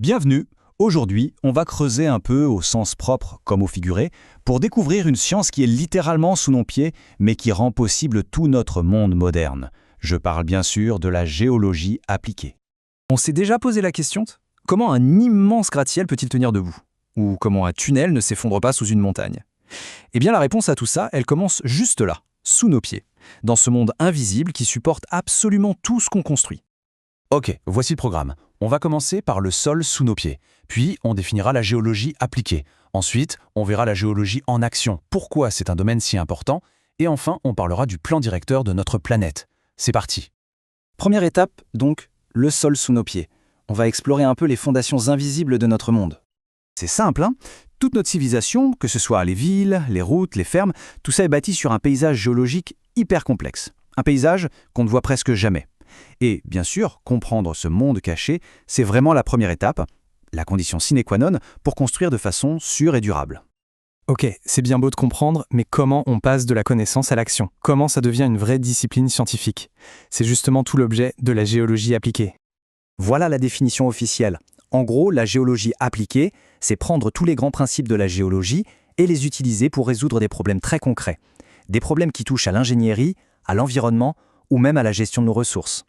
Bienvenue. Aujourd'hui, on va creuser un peu au sens propre comme au figuré pour découvrir une science qui est littéralement sous nos pieds mais qui rend possible tout notre monde moderne. Je parle bien sûr de la géologie appliquée. On s'est déjà posé la question, comment un immense gratte-ciel peut-il tenir debout? Ou comment un tunnel ne s'effondre pas sous une montagne? Eh bien la réponse à tout ça, elle commence juste là, sous nos pieds, dans ce monde invisible qui supporte absolument tout ce qu'on construit. Ok, voici le programme. On va commencer par le sol sous nos pieds. Puis, on définira la géologie appliquée. Ensuite, on verra la géologie en action. Pourquoi c'est un domaine si important? Et enfin, on parlera du plan directeur de notre planète. C'est parti. Première étape, donc, le sol sous nos pieds. On va explorer un peu les fondations invisibles de notre monde. C'est simple, hein? Toute notre civilisation, que ce soit les villes, les routes, les fermes, tout ça est bâti sur un paysage géologique hyper complexe. Un paysage qu'on ne voit presque jamais. Et bien sûr, comprendre ce monde caché, c'est vraiment la première étape, la condition sine qua non pour construire de façon sûre et durable. Ok, c'est bien beau de comprendre, mais comment on passe de la connaissance à l'action? Comment ça devient une vraie discipline scientifique? C'est justement tout l'objet de la géologie appliquée. Voilà la définition officielle. En gros, la géologie appliquée, c'est prendre tous les grands principes de la géologie et les utiliser pour résoudre des problèmes très concrets. Des problèmes qui touchent à l'ingénierie, à l'environnement ou même à la gestion de nos ressources.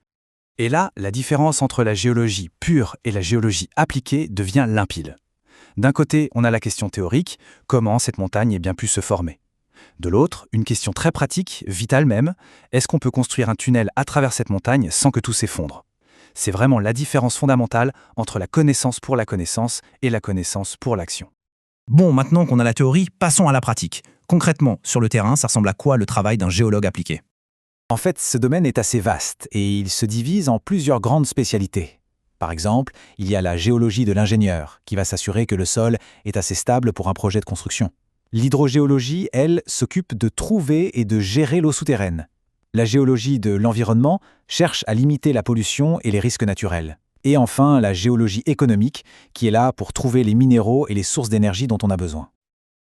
Et là, la différence entre la géologie pure et la géologie appliquée devient limpide. D'un côté, on a la question théorique, comment cette montagne ait bien pu se former. De l'autre, une question très pratique, vitale même, est-ce qu'on peut construire un tunnel à travers cette montagne sans que tout s'effondre? C'est vraiment la différence fondamentale entre la connaissance pour la connaissance et la connaissance pour l'action. Bon, maintenant qu'on a la théorie, passons à la pratique. Concrètement, sur le terrain, ça ressemble à quoi le travail d'un géologue appliqué? En fait, ce domaine est assez vaste et il se divise en plusieurs grandes spécialités. Par exemple, il y a la géologie de l'ingénieur, qui va s'assurer que le sol est assez stable pour un projet de construction. L'hydrogéologie, elle, s'occupe de trouver et de gérer l'eau souterraine. La géologie de l'environnement cherche à limiter la pollution et les risques naturels. Et enfin, la géologie économique, qui est là pour trouver les minéraux et les sources d'énergie dont on a besoin.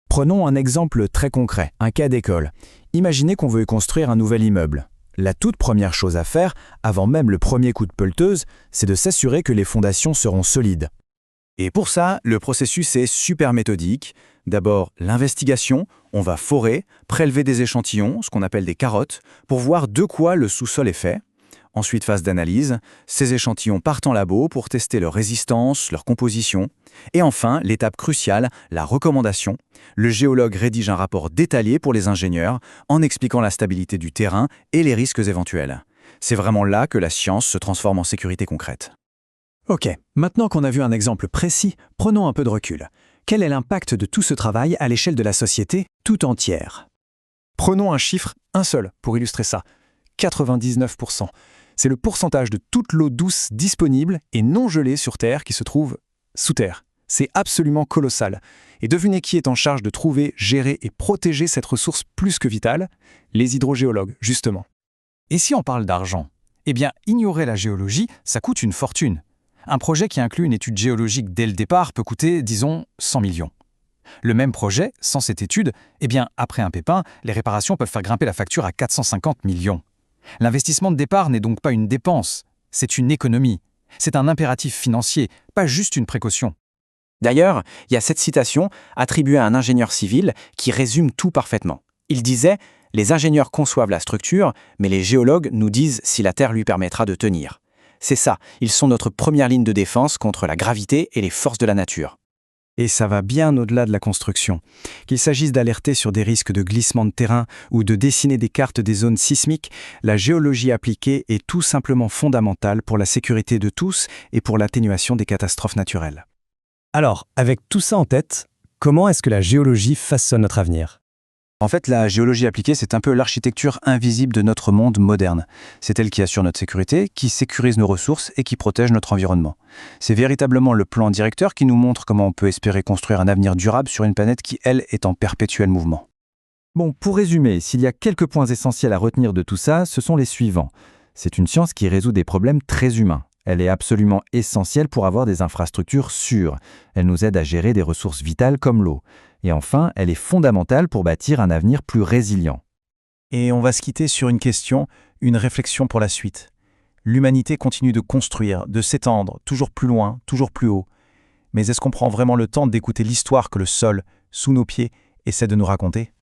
Prenons un exemple très concret, un cas d'école. Imaginez qu'on veut y construire un nouvel immeuble. La toute première chose à faire, avant même le premier coup de pelleteuse, c'est de s'assurer que les fondations seront solides. Et pour ça, le processus est super méthodique. D'abord, l'investigation, on va forer, prélever des échantillons, ce qu'on appelle des carottes, pour voir de quoi le sous-sol est fait. Ensuite, phase d'analyse, ces échantillons partent en labo pour tester leur résistance, leur composition. Et enfin, l'étape cruciale, la recommandation. Le géologue rédige un rapport détaillé pour les ingénieurs en expliquant la stabilité du terrain et les risques éventuels. C'est vraiment là que la science se transforme en sécurité concrète. Ok, maintenant qu'on a vu un exemple précis, prenons un peu de recul. Quel est l'impact de tout ce travail à l'échelle de la société tout entière? Prenons un chiffre, un seul, pour illustrer ça. 99%. C'est le pourcentage de toute l'eau douce disponible et non gelée sur Terre qui se trouve sous terre. C'est absolument colossal. Et devinez qui est en charge de trouver, gérer et protéger cette ressource plus que vitale? Les hydrogéologues, justement. Et si on parle d'argent? Eh bien, ignorer la géologie, ça coûte une fortune. Un projet qui inclut une étude géologique dès le départ peut coûter, disons, 100 millions. Le même projet, sans cette étude, eh bien, après un pépin, les réparations peuvent faire grimper la facture à 450 millions. L'investissement de départ n'est donc pas une dépense, c'est une économie. C'est un impératif financier, pas juste une précaution. D'ailleurs, il y a cette citation attribuée à un ingénieur civil qui résume tout parfaitement. Il disait « Les ingénieurs conçoivent la structure, mais les géologues nous disent si la Terre lui permettra de tenir. » C'est ça, ils sont notre première ligne de défense contre la gravité et les forces de la nature. Et ça va bien au-delà de la construction. Qu'il s'agisse d'alerter sur des risques de glissement de terrain ou de dessiner des cartes des zones sismiques, la géologie appliquée est tout simplement fondamentale pour la sécurité de tous et pour l'atténuation des catastrophes naturelles. Alors, avec tout ça en tête, comment est-ce que la géologie façonne notre avenir? En fait, la géologie appliquée, c'est un peu l'architecture invisible de notre monde moderne. C'est elle qui assure notre sécurité, qui sécurise nos ressources et qui protège notre environnement. C'est véritablement le plan directeur qui nous montre comment on peut espérer construire un avenir durable sur une planète qui, elle, est en perpétuel mouvement. Bon, pour résumer, s'il y a quelques points essentiels à retenir de tout ça, ce sont les suivants. C'est une science qui résout des problèmes très humains. Elle est absolument essentielle pour avoir des infrastructures sûres. Elle nous aide à gérer des ressources vitales comme l'eau. Et enfin, elle est fondamentale pour bâtir un avenir plus résilient. Et on va se quitter sur une question, une réflexion pour la suite. L'humanité continue de construire, de s'étendre, toujours plus loin, toujours plus haut. Mais est-ce qu'on prend vraiment le temps d'écouter l'histoire que le sol, sous nos pieds, essaie de nous raconter ?